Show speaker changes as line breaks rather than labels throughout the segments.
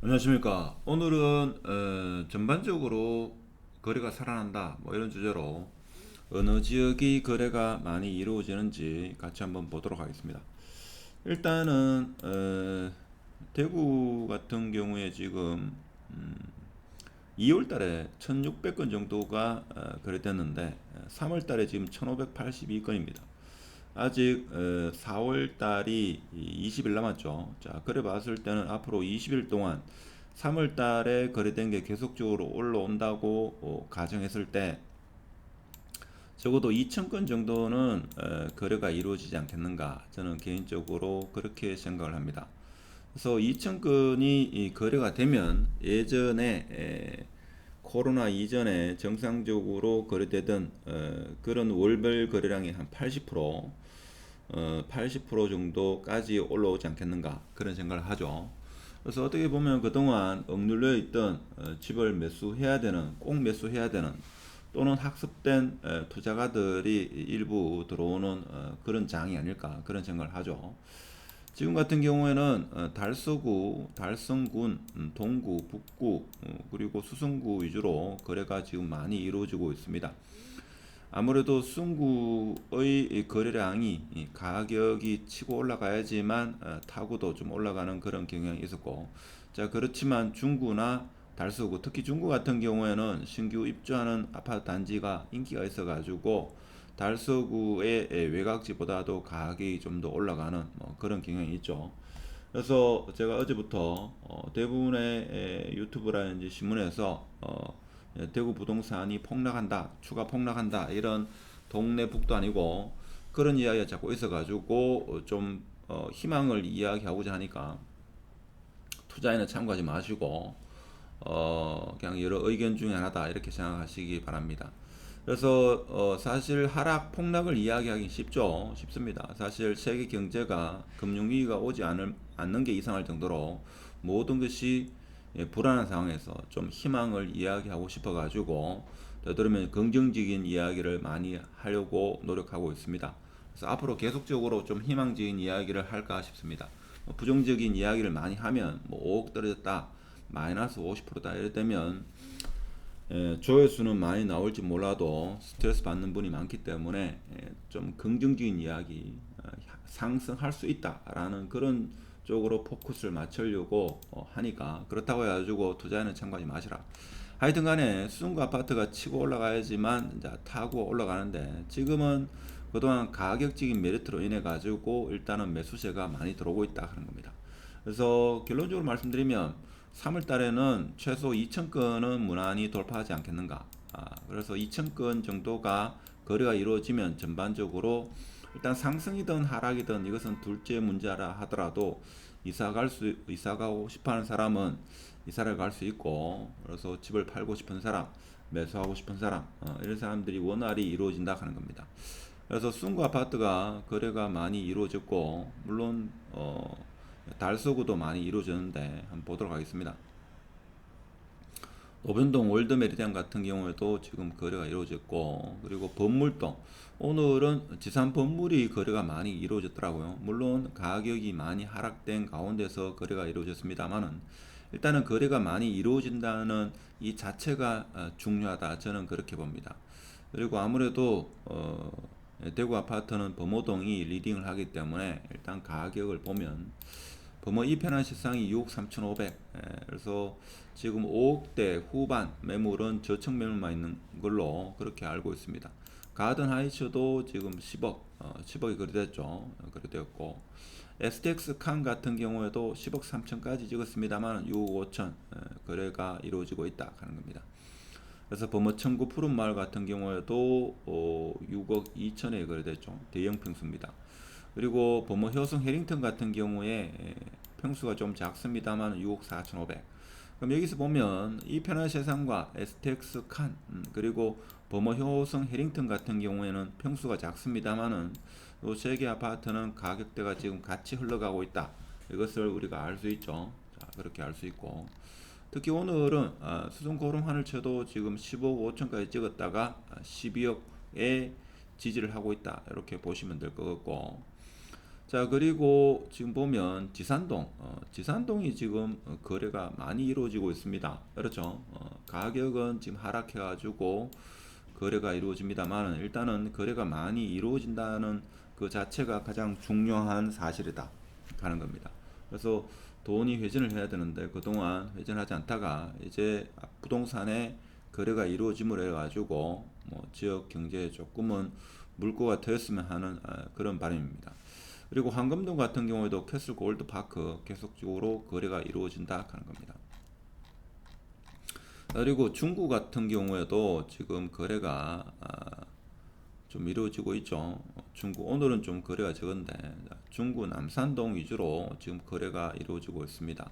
안녕하십니까. 오늘은 전반적으로 거래가 살아난다 뭐 이런 주제로 어느 지역이 거래가 많이 이루어지는지 같이 한번 보도록 하겠습니다. 일단은 대구 같은 경우에 지금 2월 달에 1600건 정도가 거래됐는데 3월 달에 지금 1582건입니다. 아직 4월 달이 20일 남았죠. 자, 그래 봤을 때는 앞으로 20일 동안 3월 달에 거래된 게 계속적으로 올라온다고 가정했을 때 적어도 2,000건 정도는 거래가 이루어지지 않겠는가. 저는 개인적으로 그렇게 생각을 합니다. 그래서 2,000건이 거래가 되면 예전에 코로나 이전에 정상적으로 거래되던 그런 월별 거래량의 한 80% 정도까지 올라오지 않겠는가 그런 생각을 하죠. 그래서 어떻게 보면 그동안 억눌려 있던 집을 매수해야 되는 꼭 매수해야 되는 또는 학습된 투자가들이 일부 들어오는 그런 장이 아닐까 그런 생각을 하죠. 지금 같은 경우에는 달서구, 달성군, 동구, 북구 그리고 수성구 위주로 거래가 지금 많이 이루어지고 있습니다. 아무래도 순구의 거래량이 가격이 치고 올라가야지만 타구도 좀 올라가는 그런 경향이 있었고, 자 그렇지만 중구나 달서구, 특히 중구 같은 경우에는 신규 입주하는 아파트 단지가 인기가 있어가지고 달서구의 외곽지보다도 가격이 좀 더 올라가는 뭐 그런 경향이 있죠. 그래서 제가 어제부터 대부분의 유튜브라든지 신문에서 대구 부동산이 폭락한다, 추가 폭락한다 이런 동네 북도 아니고 그런 이야기가 자꾸 있어가지고 좀 희망을 이야기하고자 하니까 투자에는 참고하지 마시고 그냥 여러 의견 중에 하나다 이렇게 생각하시기 바랍니다. 그래서 사실 하락 폭락을 이야기하기 쉽죠. 쉽습니다. 사실 세계 경제가 금융위기가 오지 않는 게 이상할 정도로 모든 것이 불안한 상황에서 좀 희망을 이야기하고 싶어가지고 되도록이면 긍정적인 이야기를 많이 하려고 노력하고 있습니다. 그래서 앞으로 계속적으로 좀 희망적인 이야기를 할까 싶습니다. 부정적인 이야기를 많이 하면 뭐 5억 떨어졌다, 마이너스 50%다 이럴 때면 조회수는 많이 나올지 몰라도 스트레스 받는 분이 많기 때문에 좀 긍정적인 이야기 상승할 수 있다라는 그런 쪽으로 포커스를 맞추려고 하니까 그렇다고 해가지고 투자에는 참고하지 마시라. 하여튼 간에 수중구 아파트가 치고 올라가야지만 이제 타고 올라가는데 지금은 그동안 가격적인 메리트로 인해 가지고 일단은 매수세가 많이 들어오고 있다 하는 겁니다. 그래서 결론적으로 말씀드리면 3월 달에는 최소 2,000건은 무난히 돌파하지 않겠는가. 그래서 2,000건 정도가 거래가 이루어지면 전반적으로 일단 상승이든 하락이든 이것은 둘째 문제라 하더라도 이사 가고 싶어 하는 사람은 이사를 갈 수 있고, 그래서 집을 팔고 싶은 사람, 매수하고 싶은 사람, 이런 사람들이 원활히 이루어진다 하는 겁니다. 그래서 순구 아파트가 거래가 많이 이루어졌고, 물론 달서구도 많이 이루어졌는데 한번 보도록 하겠습니다. 노변동 월드메리디안 같은 경우에도 지금 거래가 이루어졌고, 그리고 범물동 오늘은 지산 범물이 거래가 많이 이루어졌더라고요. 물론 가격이 많이 하락된 가운데서 거래가 이루어졌습니다만은 일단은 거래가 많이 이루어진다는 이 자체가 중요하다, 저는 그렇게 봅니다. 그리고 아무래도 대구 아파트는 범호동이 리딩을 하기 때문에 일단 가격을 보면 범어 2편한 시상이 6억 3,500. 그래서 지금 5억대 후반 매물은 저층 매물만 있는 걸로 그렇게 알고 있습니다. 가든 하이츠도 지금 10억, 10억이 거래됐죠. 거래되었고, STX 칸 같은 경우에도 10억 3천까지 찍었습니다만 6억 5천 거래가 이루어지고 있다 하는 겁니다. 그래서 범어 청구 푸른마을 같은 경우에도 6억 2천에 거래됐죠. 대형 평수입니다. 그리고 범어 효성 해링턴 같은 경우에 평수가 좀 작습니다만 6억 4,500. 그럼 여기서 보면 이편한 세상과 STX 칸 그리고 범어 효성 해링턴 같은 경우에는 평수가 작습니다만은 이 세개 아파트는 가격대가 지금 같이 흘러가고 있다. 이것을 우리가 알 수 있죠. 자, 그렇게 알 수 있고, 특히 오늘은 수성 고름 하늘채도 지금 15억 5천까지 찍었다가 12억에 지지를 하고 있다. 이렇게 보시면 될 것 같고, 자, 그리고 지금 보면 지산동, 지산동이 지금 거래가 많이 이루어지고 있습니다. 그렇죠? 가격은 지금 하락해가지고 거래가 이루어집니다만 일단은 거래가 많이 이루어진다는 그 자체가 가장 중요한 사실이다 하는 겁니다. 그래서 돈이 회전을 해야 되는데 그동안 회전하지 않다가 이제 부동산에 거래가 이루어짐으로 해가지고 뭐 지역 경제에 조금은 물꼬가 트였으면 하는 그런 바람입니다. 그리고 황금동 같은 경우에도 캐슬 골드 파크 계속적으로 거래가 이루어진다 하는 겁니다. 그리고 중구 같은 경우에도 지금 거래가 좀 이루어지고 있죠. 중구 오늘은 좀 거래가 적은데 중구 남산동 위주로 지금 거래가 이루어지고 있습니다.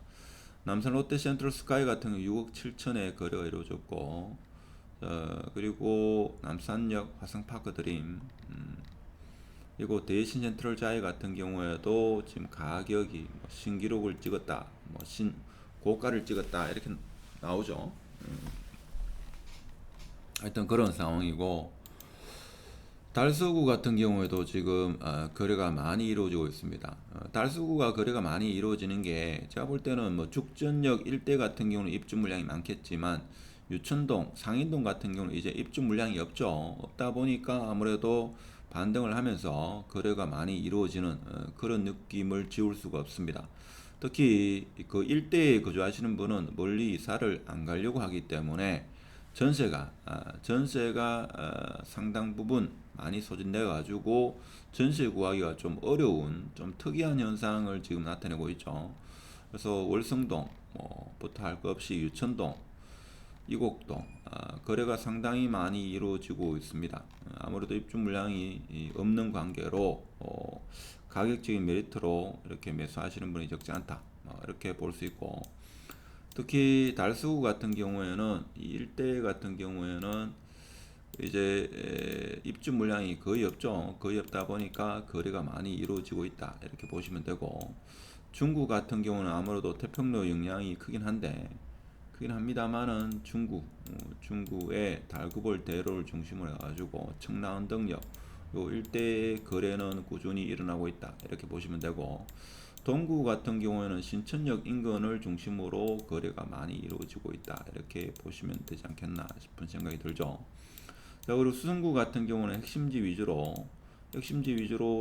남산 롯데 센트럴 스카이 같은 경우 6억 7천에 거래가 이루어졌고 그리고 남산역 화성파크 드림 그리고 대신 센트럴 자이 같은 경우에도 지금 가격이 뭐 신기록을 찍었다, 뭐 고가를 찍었다 이렇게 나오죠. 하여튼 그런 상황이고 달서구 같은 경우에도 지금 거래가 많이 이루어지고 있습니다. 달서구가 거래가 많이 이루어지는 게 제가 볼 때는 뭐 죽전역 일대 같은 경우는 입주 물량이 많겠지만 유천동, 상인동 같은 경우는 이제 입주 물량이 없죠. 없다 보니까 아무래도 반등을 하면서 거래가 많이 이루어지는 그런 느낌을 지울 수가 없습니다. 특히 그 일대에 거주하시는 분은 멀리 이사를 안 가려고 하기 때문에 전세가 상당 부분 많이 소진돼 가지고 전세 구하기가 좀 어려운 좀 특이한 현상을 지금 나타내고 있죠. 그래서 월성동 뭐부터 할 것 없이 유천동, 이곡동 거래가 상당히 많이 이루어지고 있습니다. 아무래도 입주 물량이 없는 관계로 가격적인 메리트로 이렇게 매수하시는 분이 적지 않다 이렇게 볼 수 있고 특히 달서구 같은 경우에는 이 일대 같은 경우에는 이제 입주 물량이 거의 없죠. 거의 없다 보니까 거래가 많이 이루어지고 있다 이렇게 보시면 되고 중구 같은 경우는 아무래도 태평로 영향이 크긴 합니다만은 중구의 달구볼 대로를 중심으로 해가지고 청라언덕역 요 일대의 거래는 꾸준히 일어나고 있다 이렇게 보시면 되고 동구 같은 경우에는 신천역 인근을 중심으로 거래가 많이 이루어지고 있다 이렇게 보시면 되지 않겠나 싶은 생각이 들죠. 자, 그리고 수성구 같은 경우는 핵심지 위주로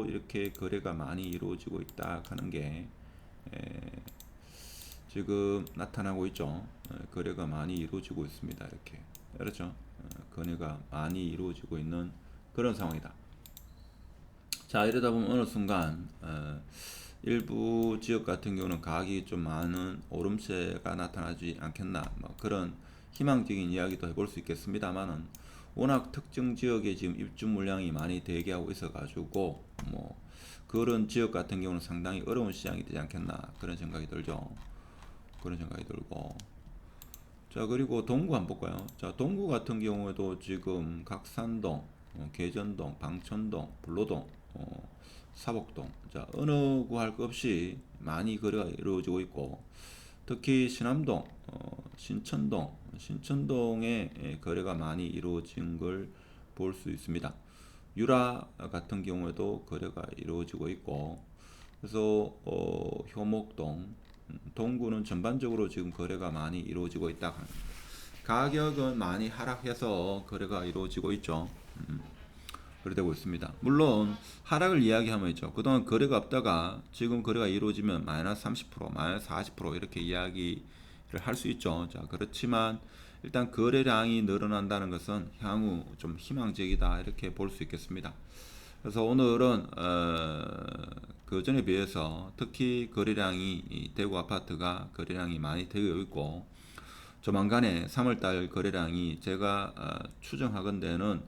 이렇게 거래가 많이 이루어지고 있다 하는 게 지금 나타나고 있죠. 거래가 많이 이루어지고 있습니다. 이렇게 그렇죠. 거래가 많이 이루어지고 있는 그런 상황이다. 자, 이러다 보면 어느 순간 일부 지역 같은 경우는 가격이 좀 많은 오름세가 나타나지 않겠나 뭐 그런 희망적인 이야기도 해볼 수 있겠습니다만은 워낙 특정 지역에 지금 입주 물량이 많이 대기하고 있어 가지고 뭐 그런 지역 같은 경우는 상당히 어려운 시장이 되지 않겠나 그런 생각이 들죠. 그런 생각이 들고 자, 그리고 동구 한번 볼까요? 자, 동구 같은 경우에도 지금 각산동, 계전동, 방천동, 불로동, 사복동, 자, 어느 구할 것 없이 많이 거래가 이루어지고 있고 특히 신암동, 신천동에 거래가 많이 이루어진 걸 볼 수 있습니다. 유라 같은 경우에도 거래가 이루어지고 있고 그래서 효목동, 동구는 전반적으로 지금 거래가 많이 이루어지고 있다 합니다. 가격은 많이 하락해서 거래가 이루어지고 있죠. 거래되고 있습니다. 물론 하락을 이야기하면 있죠. 그동안 거래가 없다가 지금 거래가 이루어지면 마이너스 30%, 마이너스 40% 이렇게 이야기를 할 수 있죠. 자, 그렇지만 일단 거래량이 늘어난다는 것은 향후 좀 희망적이다 이렇게 볼 수 있겠습니다. 그래서 오늘은 그 전에 비해서 특히 거래량이 대구 아파트가 거래량이 많이 되어 있고 조만간에 3월달 거래량이 제가 추정하건대는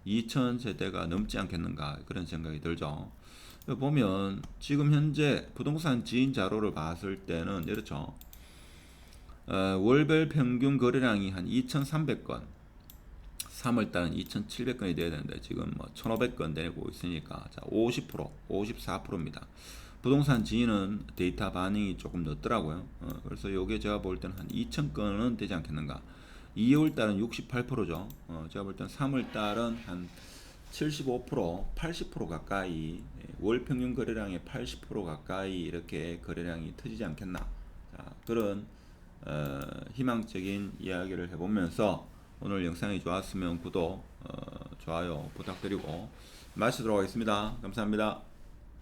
2,000세대가 넘지 않겠는가 그런 생각이 들죠. 보면 지금 현재 부동산 지인 자료를 봤을 때는 이렇죠. 월별 평균 거래량이 한 2,300건 3월달은 2,700건이 돼야 되는데 지금 뭐 1,500건 되고 있으니까 자 50%, 54%입니다. 부동산 지인은 데이터 반응이 조금 늦더라고요. 그래서 요게 제가 볼 때는 한 2,000건은 되지 않겠는가. 2월달은 68%죠. 제가 볼 때는 3월달은 한 75%, 80% 가까이, 월 평균 거래량의 80% 가까이 이렇게 거래량이 터지지 않겠나. 자, 그런 희망적인 이야기를 해보면서 오늘 영상이 좋았으면 구독, 좋아요 부탁드리고 마치도록 하겠습니다. 감사합니다.